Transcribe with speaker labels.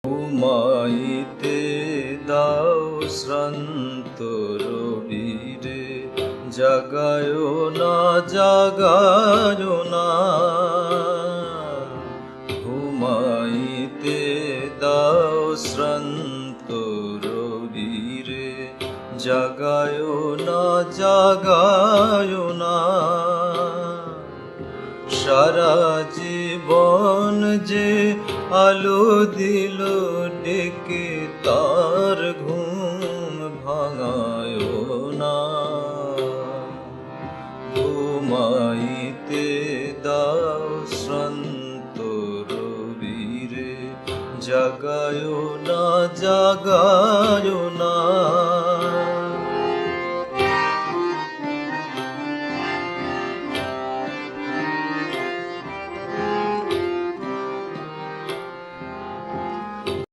Speaker 1: ঘুমাইতে দাও শ্রান্ত রবিরে, জাগায় না জাগায় না। ঘুমাইতে দাও শ্রান্ত রবিরে, জাগায় না জাগায় না। সারা জীবন যে আলো দিল ডেকে, তার ঘুম ভাঙায় না। ঘুমাইতে দাও শ্রান্ত রবিরে, জাগায় না জাগায় না।